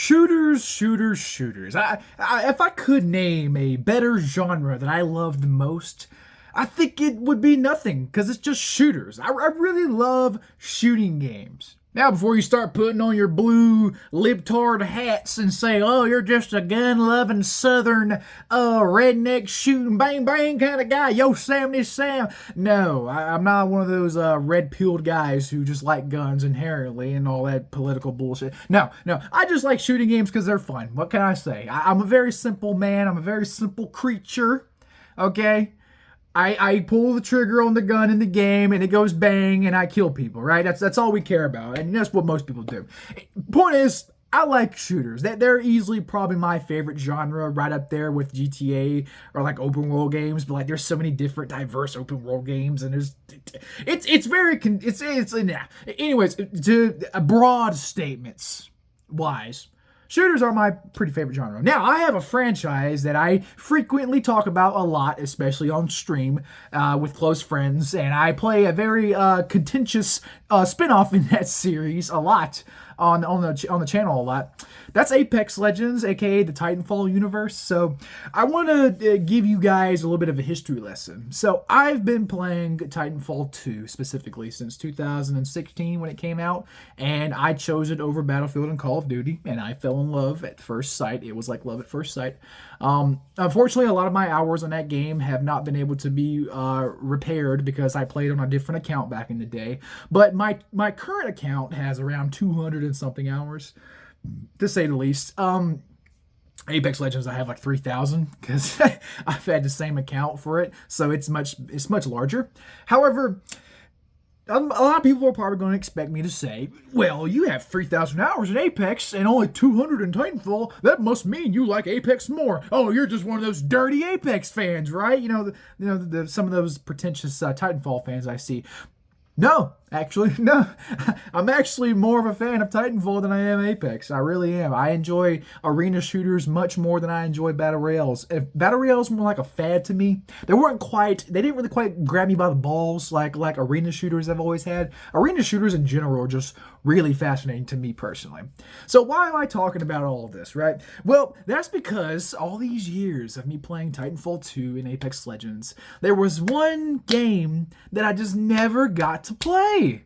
Shooters. If I could name a better genre that I love the most, I think it would be nothing, because it's just shooters. I really love shooting games. Now, before you start putting on your blue libtard hats and say, oh, you're just a gun-loving southern redneck shooting bang bang kind of guy, Yosemite Sam. No, I'm not one of those red-pilled guys who just like guns inherently and all that political bullshit. No, I just like shooting games because they're fun. What can I say? I'm a very simple man. I'm a very simple creature, okay? I pull the trigger on the gun in the game and it goes bang and I kill people, right? That's all we care about, and that's what most people do. Point is, I like shooters. They're easily probably my favorite genre, right up there with GTA or like open world games. But like, there's so many different diverse open world games, and anyways, to broad statements wise, shooters are my pretty favorite genre. Now, I have a franchise that I frequently talk about a lot, especially on stream with close friends, and I play a very contentious spin-off in that series a lot on the channel a lot. That's Apex Legends, aka the Titanfall universe. So I want to give you guys a little bit of a history lesson. So I've been playing Titanfall 2 specifically since 2016 when it came out, and I chose it over Battlefield and Call of Duty, and I fell in love at first sight. It was like love at first sight. Unfortunately, a lot of my hours on that game have not been able to be repaired because I played on a different account back in the day. But my current account has around 200 and something hours, to say the least. Apex Legends, I have like 3,000 because I've had the same account for it, so it's much larger. However, a lot of people are probably going to expect me to say, well, you have 3,000 hours in Apex and only 200 in Titanfall. That must mean you like Apex more. Oh, you're just one of those dirty Apex fans, right? Some of those pretentious Titanfall fans I see. No, actually, no. I'm actually more of a fan of Titanfall than I am Apex. I really am. I enjoy arena shooters much more than I enjoy battle royales. If battle royales were like a fad to me, they didn't really quite grab me by the balls like arena shooters I've always had. Arena shooters in general are just really fascinating to me personally. So why am I talking about all of this, right? Well, that's because all these years of me playing Titanfall 2 and Apex Legends, there was one game that I just never got to play.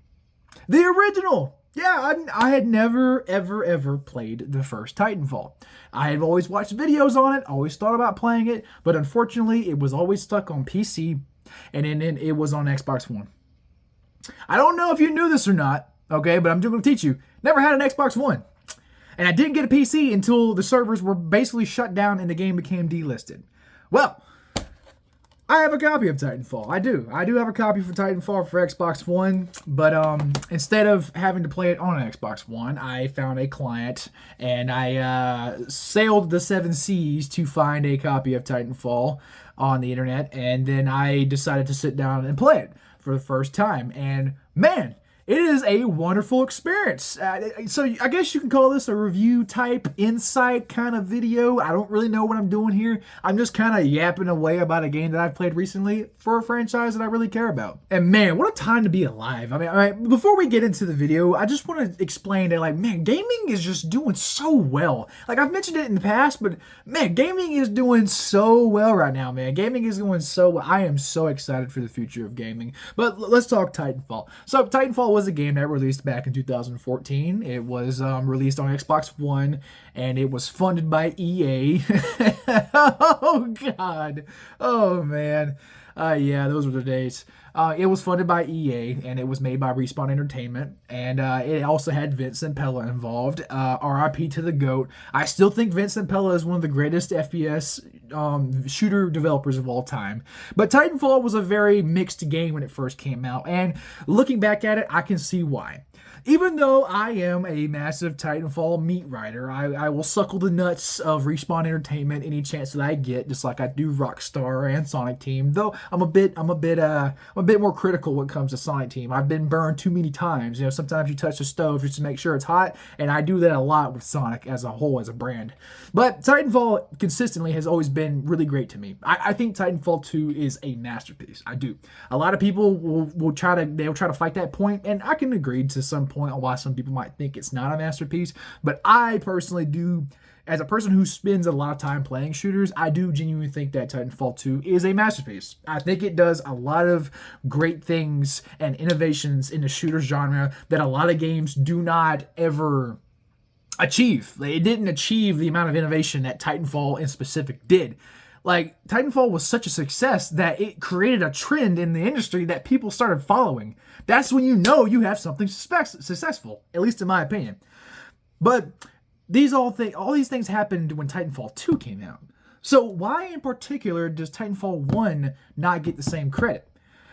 The original. Yeah, I had never, ever played the first Titanfall. I had always watched videos on it, always thought about playing it, but unfortunately, it was always stuck on PC, and then it was on Xbox One. I don't know if you knew this or not, okay, but I'm just going to teach you. Never had an Xbox One. And I didn't get a PC until the servers were basically shut down and the game became delisted. Well, I have a copy of Titanfall. I do have a copy for Titanfall for Xbox One, but instead of having to play it on an Xbox One, I found a client and I sailed the 7 seas to find a copy of Titanfall on the internet, and then I decided to sit down and play it for the first time. And man, it is a wonderful experience. So I guess you can call this a review type insight kind of video. I don't really know what I'm doing here. I'm just kind of yapping away about a game that I've played recently for a franchise that I really care about. And man, what a time to be alive. I mean, before we get into the video, I just want to explain that, like, man, gaming is just doing so well. Like, I've mentioned it in the past, but man, gaming is doing so well right now, man. Gaming is doing so well. I am so excited for the future of gaming. But let's talk Titanfall. So Titanfall was a game that released back in 2014. It was released on Xbox One, and it was funded by EA. Oh, God. Oh, man. Yeah, those were the days. It was funded by EA, and it was made by Respawn Entertainment, and it also had Vincent Pella involved. RIP to the GOAT. I still think Vincent Pella is one of the greatest FPS shooter developers of all time. But Titanfall was a very mixed game when it first came out, and looking back at it, I can see why. Even though I am a massive Titanfall meat rider, I will suckle the nuts of Respawn Entertainment any chance that I get, just like I do Rockstar and Sonic Team. Though I'm a bit more critical when it comes to Sonic Team. I've been burned too many times. Sometimes you touch the stove just to make sure it's hot, and I do that a lot with Sonic as a whole, as a brand. But Titanfall consistently has always been really great to me. I think Titanfall 2 is a masterpiece. I do. A lot of people will try to fight that point, and I can agree to some point on why some people might think it's not a masterpiece. But I personally do, as a person who spends a lot of time playing shooters, I do genuinely think that Titanfall 2 is a masterpiece. I think it does a lot of great things and innovations in the shooter genre that a lot of games do not ever achieve. It didn't achieve the amount of innovation that Titanfall in specific did. Like, Titanfall was such a success that it created a trend in the industry that people started following. That's when you know you have something successful, at least in my opinion. But all these things happened when Titanfall 2 came out. So why in particular does Titanfall 1 not get the same credit?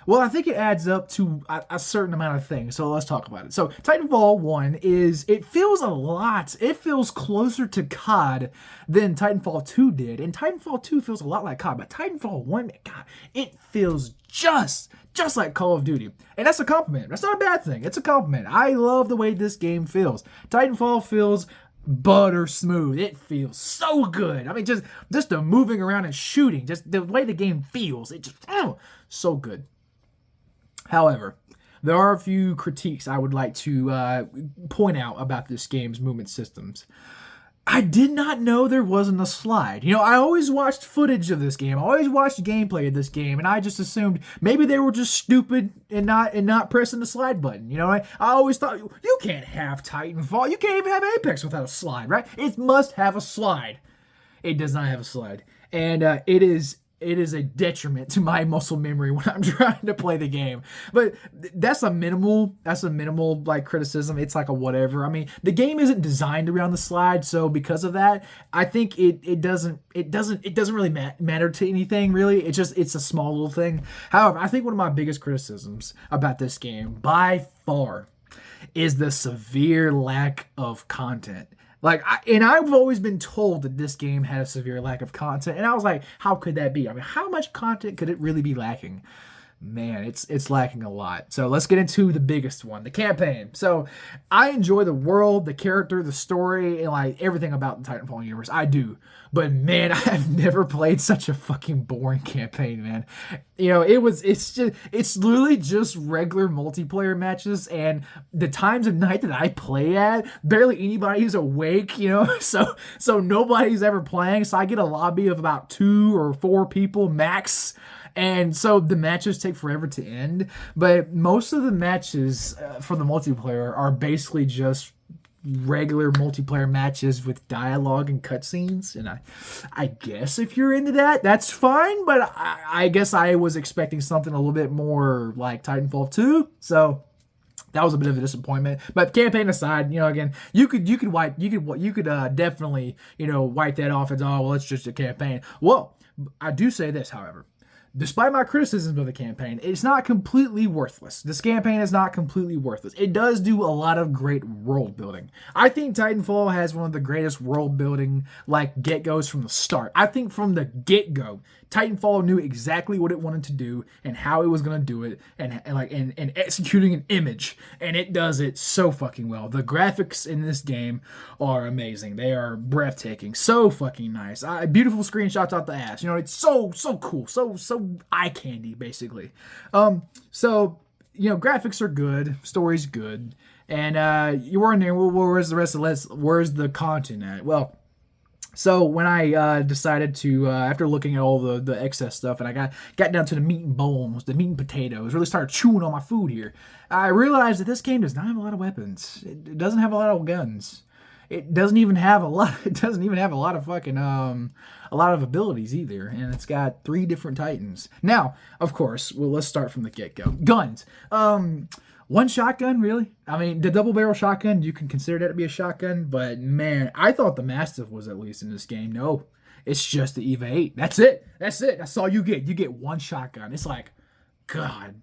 Well, I think it adds up to a certain amount of things, so let's talk about it. So Titanfall 1 it feels closer to COD than Titanfall 2 did, and Titanfall 2 feels a lot like COD, but Titanfall 1, God, it feels just like Call of Duty. And that's a compliment. That's not a bad thing. It's a compliment. I love the way this game feels. Titanfall feels butter smooth. It feels so good. I mean, just the moving around and shooting, just the way the game feels, it just, so good. However, there are a few critiques I would like to point out about this game's movement systems. I did not know there wasn't a slide. You know, I always watched footage of this game. I always watched gameplay of this game, and I just assumed maybe they were just stupid and not pressing the slide button. You know, I always thought, you can't have Titanfall. You can't even have Apex without a slide, right? It must have a slide. It does not have a slide. And it is a detriment to my muscle memory when I'm trying to play the game. But that's a minimal like criticism. It's like a whatever. I mean, the game isn't designed around the slide, so because of that, I think it doesn't really matter to anything really. It's a small little thing. However, I think one of my biggest criticisms about this game by far is the severe lack of content. I've always been told that this game had a severe lack of content, and I was like, how could that be? I mean, how much content could it really be lacking? Man, it's lacking a lot. So let's get into the biggest one, the campaign. So I enjoy the world, the character, the story, and like everything about the Titanfall universe. I do. But man, I've never played such a fucking boring campaign, man. You know, it's literally just regular multiplayer matches, and the times of night that I play at, barely anybody's awake, you know, so nobody's ever playing. So I get a lobby of about 2 or 4 people max. And so the matches take forever to end, but most of the matches for the multiplayer are basically just regular multiplayer matches with dialogue and cutscenes. And I guess if you're into that, that's fine, but I guess I was expecting something a little bit more like Titanfall 2, so that was a bit of a disappointment. But campaign aside, you know, again, you could definitely, you know, wipe that off as, oh, well, it's just a campaign. Well, I do say this, however. Despite my criticisms of the campaign, it's not completely worthless. This campaign is not completely worthless. It does do a lot of great world building. I think Titanfall has one of the greatest world building like get-goes from the start. I think from the get-go, Titanfall knew exactly what it wanted to do and how it was going to do it and executing an image, and it does it so fucking well. The graphics in this game are amazing. They are breathtaking. So fucking nice. Beautiful screenshots out the ass. You know, it's so cool. So eye candy, basically. So, you know, graphics are good. Story's good. And you're wondering, well, where's the content at? Well, so when I decided to, after looking at all the excess stuff, and I got down to the meat and bones, the meat and potatoes, really started chewing on my food here, I realized that this game does not have a lot of weapons. It doesn't have a lot of guns. It doesn't even have a lot. It doesn't even have a lot of fucking a lot of abilities either. And it's got 3 different Titans. Now, of course, well, let's start from the get-go. Guns. One shotgun, really? I mean, the double barrel shotgun, you can consider that to be a shotgun, but man, I thought the Mastiff was at least in this game. No, it's just the EVA 8. That's it. That's all you get. You get one shotgun. It's like, good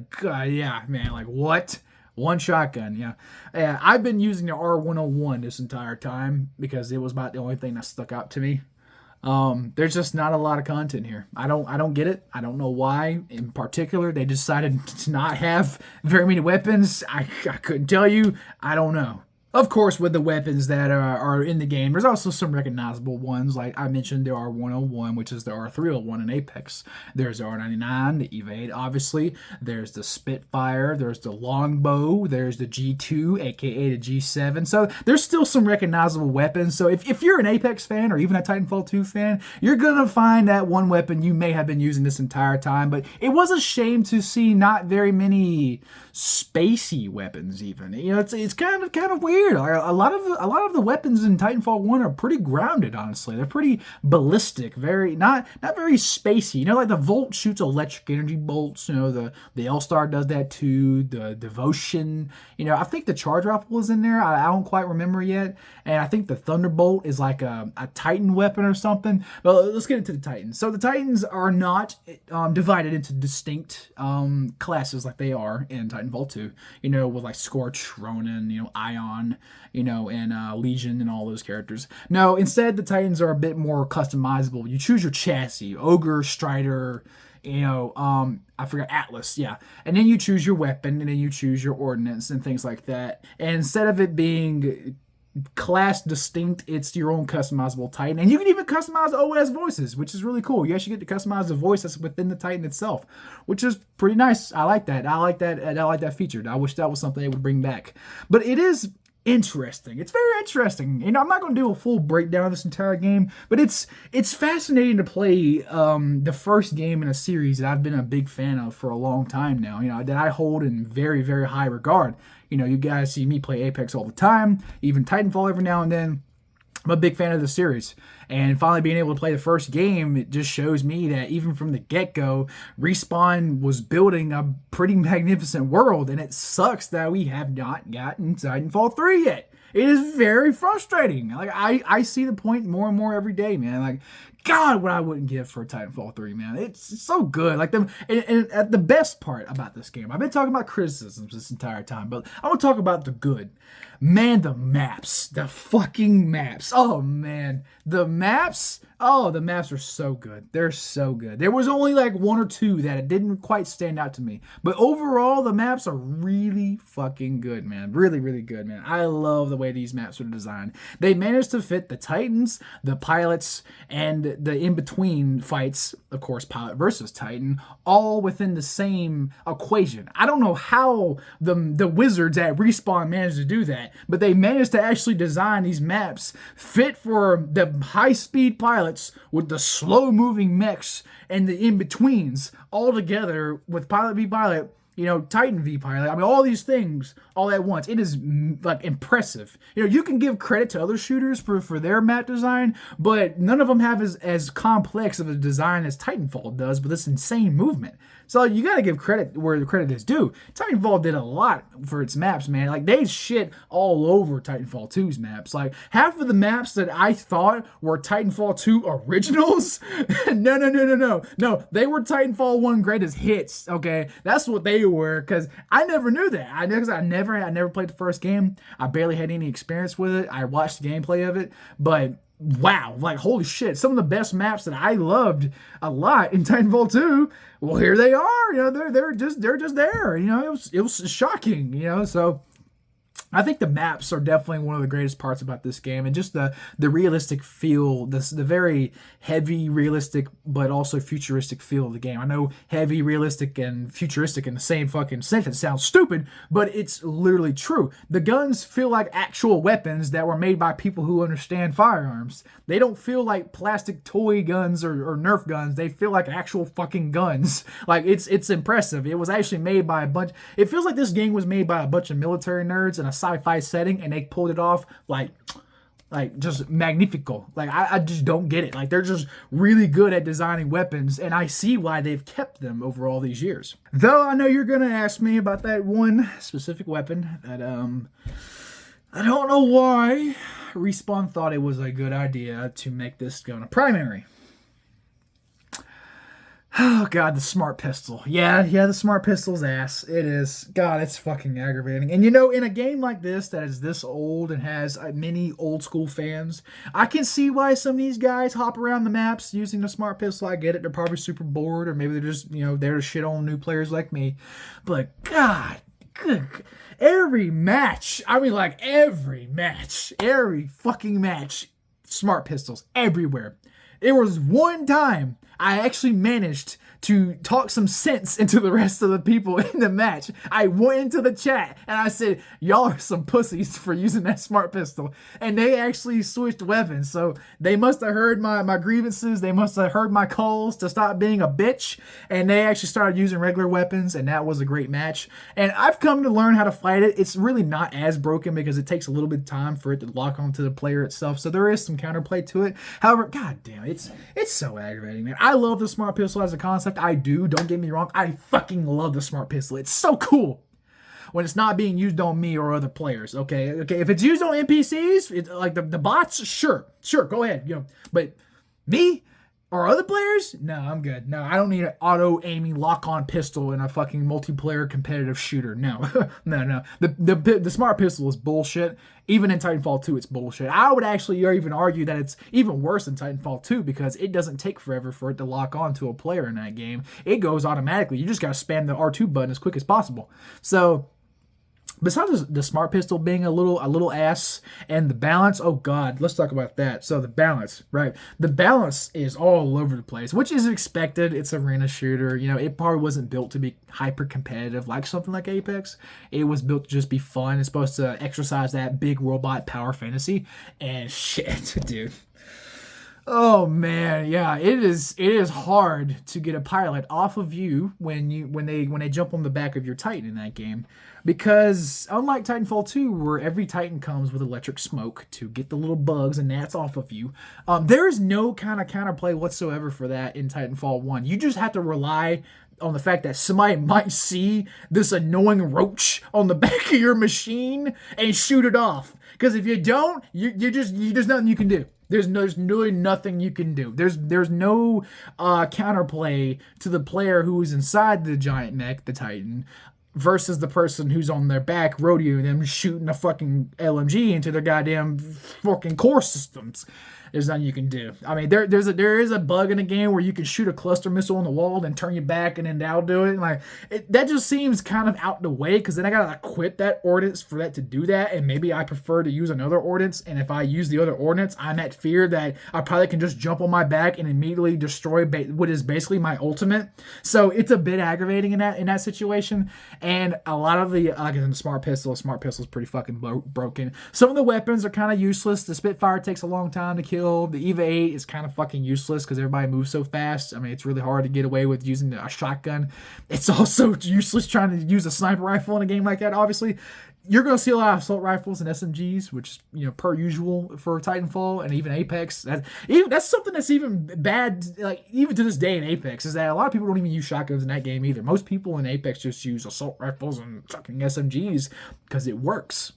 God, yeah, man. Like, what? One shotgun, yeah. I've been using the R101 this entire time because it was about the only thing that stuck out to me. There's just not a lot of content here. I don't get it. I don't know why. In particular, they decided to not have very many weapons. I couldn't tell you. I don't know. Of course, with the weapons that are in the game, there's also some recognizable ones. Like I mentioned, the R101, which is the R301 in Apex. There's the R99, the Evade, obviously. There's the Spitfire. There's the Longbow. There's the G2, aka the G7. So there's still some recognizable weapons. So if you're an Apex fan or even a Titanfall 2 fan, you're going to find that one weapon you may have been using this entire time. But it was a shame to see not very many spacey weapons even. You know, it's kind of weird. A lot of the weapons in Titanfall 1 are pretty grounded, honestly. They're pretty ballistic, very not very spacey. You know, like the Volt shoots electric energy bolts, you know, the L-Star does that too, the Devotion, you know, I think the Charge Rifle is in there. I don't quite remember yet. And I think the Thunderbolt is like a Titan weapon or something. But let's get into the Titans. So the Titans are not divided into distinct classes like they are in Titanfall 2, you know, with like Scorch, Ronin, you know, Ion, you know, and Legion and all those characters. No, instead the Titans are a bit more customizable. You choose your chassis, Ogre, Strider, you know, I forgot, Atlas, yeah. And then you choose your weapon, and then you choose your ordnance and things like that. And instead of it being class distinct, it's your own customizable Titan. And you can even customize OS voices, which is really cool. You actually get to customize the voice that's within the Titan itself, which is pretty nice. I like that. I like that feature. I wish that was something they would bring back. But it is interesting. It's very interesting. You know, I'm not going to do a full breakdown of this entire game, but it's fascinating to play the first game in a series that I've been a big fan of for a long time now, you know, that I hold in very, very high regard. You know, you guys see me play Apex all the time, even Titanfall every now and then. I'm a big fan of the series, and finally being able to play the first game, it just shows me that even from the get-go, Respawn was building a pretty magnificent world, and it sucks that we have not gotten Titanfall 3 yet. It is very frustrating. Like I see the point more and more every day, man. Like, God, what I wouldn't give for Titanfall 3, man. It's so good. Like and the best part about this game, I've been talking about criticisms this entire time, but I want to talk about the good. Man, the maps. The fucking maps. Oh, man. The maps. Oh, the maps are so good. They're so good. There was only like one or two that it didn't quite stand out to me. But overall, the maps are really fucking good, man. Really, really good, man. I love the way these maps are designed. They managed to fit the Titans, the pilots, and the in-between fights, of course, pilot versus Titan, all within the same equation. I don't know how the wizards at Respawn managed to do that, but they managed to actually design these maps fit for the high-speed pilots with the slow-moving mechs and the in-betweens all together with pilot v pilot, you know, Titan v pilot. I mean, all these things all at once. It is like impressive. You know, you can give credit to other shooters for their map design, but none of them have as complex of a design as Titanfall does with this insane movement. So you got to give credit where the credit is due. Titanfall did a lot for its maps, man. Like, they shit all over Titanfall 2's maps. Like, half of the maps that I thought were Titanfall 2 originals, no, they were Titanfall 1 greatest hits, okay? That's what they were, because I never knew that. I never played the first game. I barely had any experience with it. I watched the gameplay of it, but wow, like, holy shit, some of the best maps that I loved a lot in Titanfall 2, well, here they are. You know, they're just there. You know, it was shocking, you know. So I think the maps are definitely one of the greatest parts about this game, and just the realistic feel, the very heavy, realistic, but also futuristic feel of the game. I know heavy, realistic, and futuristic in the same fucking sentence sounds stupid, but it's literally true. The guns feel like actual weapons that were made by people who understand firearms. They don't feel like plastic toy guns or Nerf guns. They feel like actual fucking guns. Like, it's impressive. It was actually made by it feels like this game was made by a bunch of military nerds in a sci-fi setting, and they pulled it off like just magnifico. Like, I just don't get it. Like, they're just really good at designing weapons, and I see why they've kept them over all these years. Though I know you're gonna ask me about that one specific weapon that I don't know why Respawn thought it was a good idea to make this go in a primary. Oh, God, the smart pistol. Yeah, the smart pistol's ass. It is. God, it's fucking aggravating. And, you know, in a game like this that is this old and has many old school fans, I can see why some of these guys hop around the maps using the smart pistol. I get it. They're probably super bored, or maybe they're just, you know, there to shit on new players like me. But, God every match, I mean, like, every fucking match, smart pistols everywhere. There was one time I actually managed to talk some sense into the rest of the people in the match. I went into the chat and I said, y'all are some pussies for using that smart pistol. And they actually switched weapons. So they must have heard my grievances. They must have heard my calls to stop being a bitch. And they actually started using regular weapons. And that was a great match. And I've come to learn how to fight it. It's really not as broken because it takes a little bit of time for it to lock onto the player itself. So there is some counterplay to it. However, god damn, it's so aggravating, man. I love the smart pistol as a concept. I do. Don't get me wrong. I fucking love the smart pistol. It's so cool when it's not being used on me or other players. Okay. If it's used on NPCs, like the bots, sure, go ahead. But me or other players, no, I'm good. No, I don't need an auto-aiming lock-on pistol in a fucking multiplayer competitive shooter. No, no. The smart pistol is bullshit. Even in Titanfall 2, it's bullshit. I would actually even argue that it's even worse than Titanfall 2 because it doesn't take forever for it to lock on to a player in that game. It goes automatically. You just got to spam the R2 button as quick as possible. So besides the smart pistol being a little ass and the balance, oh god, let's talk about that. So the balance, right? The balance is all over the place, which is expected. It's an arena shooter. It probably wasn't built to be hyper competitive like something like Apex. It was built to just be fun. It's supposed to exercise that big robot power fantasy. And shit, dude. Oh man, yeah, it is hard to get a pilot off of you when they jump on the back of your Titan in that game. Because unlike Titanfall 2, where every Titan comes with electric smoke to get the little bugs and gnats off of you, there is no kind of counterplay whatsoever for that in Titanfall 1. You just have to rely on the fact that somebody might see this annoying roach on the back of your machine and shoot it off. Because if you don't, there's nothing you can do. There's really nothing you can do. There's no counterplay to the player who is inside the giant mech, the Titan, versus the person who's on their back rodeoing them, shooting a fucking LMG into their goddamn fucking core systems. There's nothing you can do. I mean, there is a bug in the game where you can shoot a cluster missile on the wall and turn your back and then that'll do it. And that just seems kind of out the way because then I gotta equip that ordnance for that to do that. And maybe I prefer to use another ordnance. And if I use the other ordnance, I'm at fear that I probably can just jump on my back and immediately destroy what is basically my ultimate. So it's a bit aggravating in that situation. And a lot of the smart pistol is pretty fucking broken. Some of the weapons are kind of useless. The Spitfire takes a long time to kill. The EVA 8 is kind of fucking useless because everybody moves so fast. I mean, it's really hard to get away with using a shotgun. It's also useless trying to use a sniper rifle in a game like that, obviously. You're going to see a lot of assault rifles and SMGs, which is, per usual for Titanfall and even Apex. That's something that's even bad, like, even to this day in Apex, is that a lot of people don't even use shotguns in that game either. Most people in Apex just use assault rifles and fucking SMGs because it works.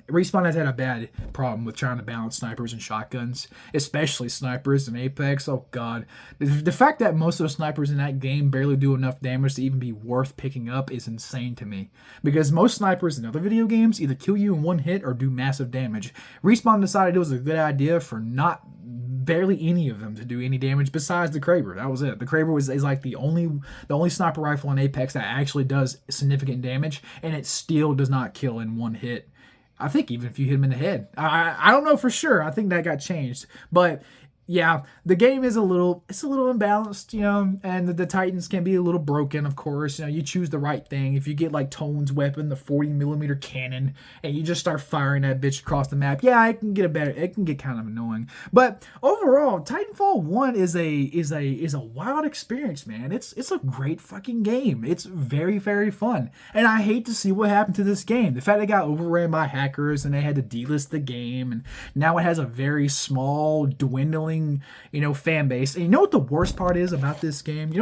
Respawn has had a bad problem with trying to balance snipers and shotguns, especially snipers in Apex. Oh god. The fact that most of the snipers in that game barely do enough damage to even be worth picking up is insane to me. Because most snipers in other video games either kill you in one hit or do massive damage. Respawn decided it was a good idea for not barely any of them to do any damage besides the Kraber. That was it. The Kraber is like the only sniper rifle in Apex that actually does significant damage, and it still does not kill in one hit. I think even if you hit him in the head. I don't know for sure. I think that got changed. But yeah, the game is a little imbalanced, and the Titans can be a little broken, of course. You choose the right thing. If you get like Tone's weapon, the 40mm cannon, and you just start firing that bitch across the map, yeah, it can get kind of annoying. But overall, Titanfall 1 is a wild experience, man. It's a great fucking game. It's very, very fun. And I hate to see what happened to this game. The fact it got overran by hackers and they had to delist the game, and now it has a very small, dwindling fan base. And you know what the worst part is about this game?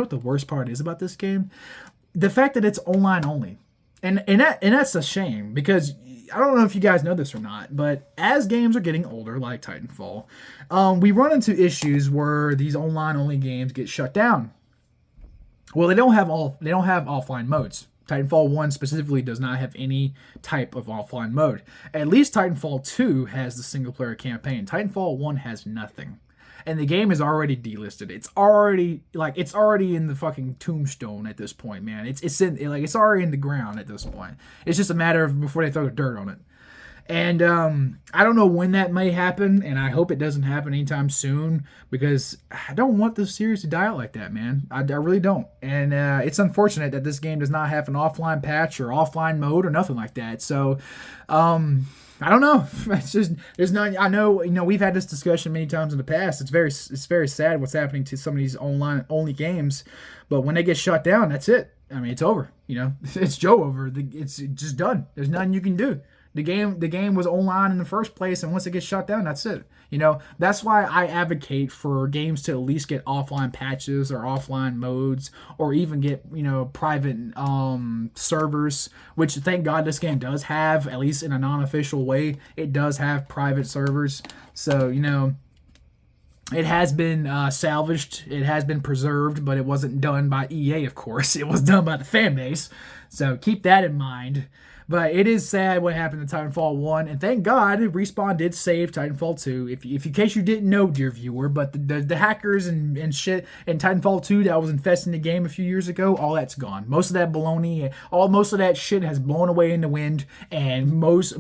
The fact that it's online only. And that's a shame, because I don't know if you guys know this or not, but as games are getting older, like Titanfall, we run into issues where these online only games get shut down. Well, they don't have offline modes. Titanfall 1 specifically does not have any type of offline mode. At least Titanfall 2 has the single player campaign. Titanfall 1 has nothing. and the game is already delisted. It's already in the fucking tombstone at this point, man. It's already in the ground at this point. It's just a matter of before they throw the dirt on it. And I don't know when that may happen, and I hope it doesn't happen anytime soon, because I don't want this series to die out like that, man. I really don't. And it's unfortunate that this game does not have an offline patch or offline mode or nothing like that. So, I don't know. It's just there's none. I know, we've had this discussion many times in the past. It's very sad what's happening to some of these online only games, but when they get shut down, that's it. I mean, it's over. It's Joe over. It's just done. There's nothing you can do. The game was online in the first place, and once it gets shut down, that's it. That's why I advocate for games to at least get offline patches or offline modes, or even get private servers. Which, thank God, this game does have, at least in a non-official way, it does have private servers. So it has been salvaged, it has been preserved, but it wasn't done by EA, of course. It was done by the fan base. So keep that in mind. But it is sad what happened to Titanfall 1, and thank God Respawn did save Titanfall 2. If in case you didn't know, dear viewer, but the hackers and shit in Titanfall 2 that was infesting the game a few years ago, all that's gone. Most of that baloney, most of that shit has blown away in the wind, and most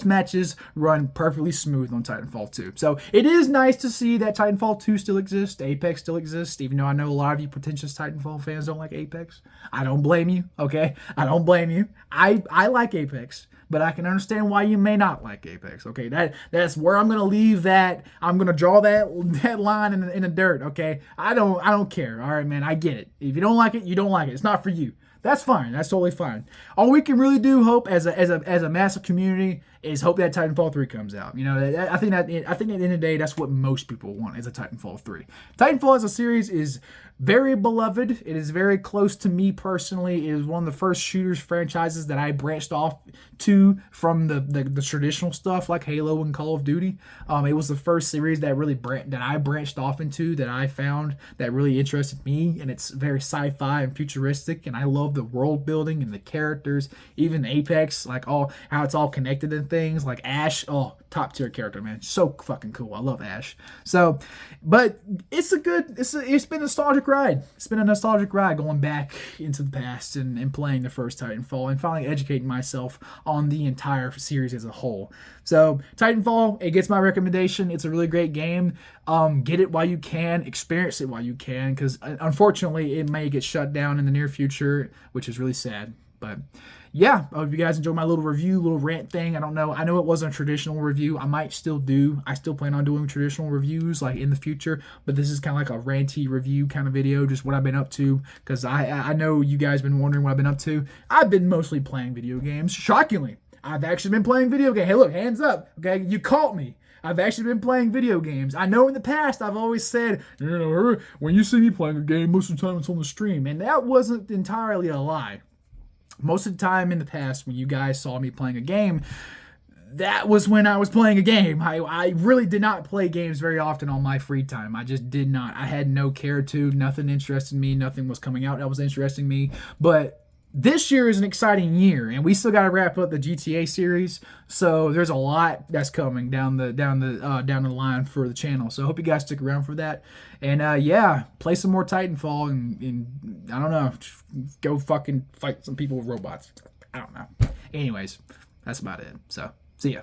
matches run perfectly smooth on Titanfall 2. So it is nice to see that Titanfall 2 still exists, Apex still exists, even though I know a lot of you pretentious Titanfall fans don't like Apex. I don't blame you, okay? I don't blame you. I like Apex, but I can understand why you may not like Apex. Okay, that's where I'm gonna leave that. I'm gonna draw that line in the dirt. Okay, I don't care. All right, man, I get it. If you don't like it, you don't like it. It's not for you. That's fine. That's totally fine. All we can really do, hope as a massive community, is hope that Titanfall 3 comes out. I think at the end of the day, that's what most people want, is a Titanfall 3. Titanfall as a series is very beloved. It is very close to me personally. It is one of the first shooters franchises that I branched off to from the traditional stuff like Halo and Call of Duty. It was the first series that I branched off into, that I found that really interested me, and it's very sci-fi and futuristic, and I love the world building and the characters, even Apex, like how it's all connected and things, like Ash. Oh, top tier character, man. So fucking cool. I love Ash. So, but it's been a nostalgic ride. It's been a nostalgic ride going back into the past and playing the first Titanfall and finally educating myself on the entire series as a whole. So Titanfall, it gets my recommendation. It's a really great game. Get it while you can, experience it while you can, because unfortunately it may get shut down in the near future, which is really sad. But yeah, I hope you guys enjoyed my little review, little rant thing. I don't know. I know it wasn't a traditional review. I still plan on doing traditional reviews like in the future, but this is kind of like a ranty review kind of video, just what I've been up to, because I know you guys been wondering what I've been up to. I've been mostly playing video games. Shockingly, I've actually been playing video games. Hey, look, hands up. Okay, you caught me. I've actually been playing video games. I know in the past I've always said, when you see me playing a game, most of the time it's on the stream, and that wasn't entirely a lie. Most of the time in the past, when you guys saw me playing a game, that was when I was playing a game. I really did not play games very often on my free time. I just did not. I had no care to. Nothing interested me. Nothing was coming out that was interesting me. But this year is an exciting year, and we still got to wrap up the GTA series. So there's a lot that's coming down the line for the channel. So I hope you guys stick around for that. And yeah, play some more Titanfall, and I don't know, go fucking fight some people with robots. I don't know. Anyways, that's about it. So see ya.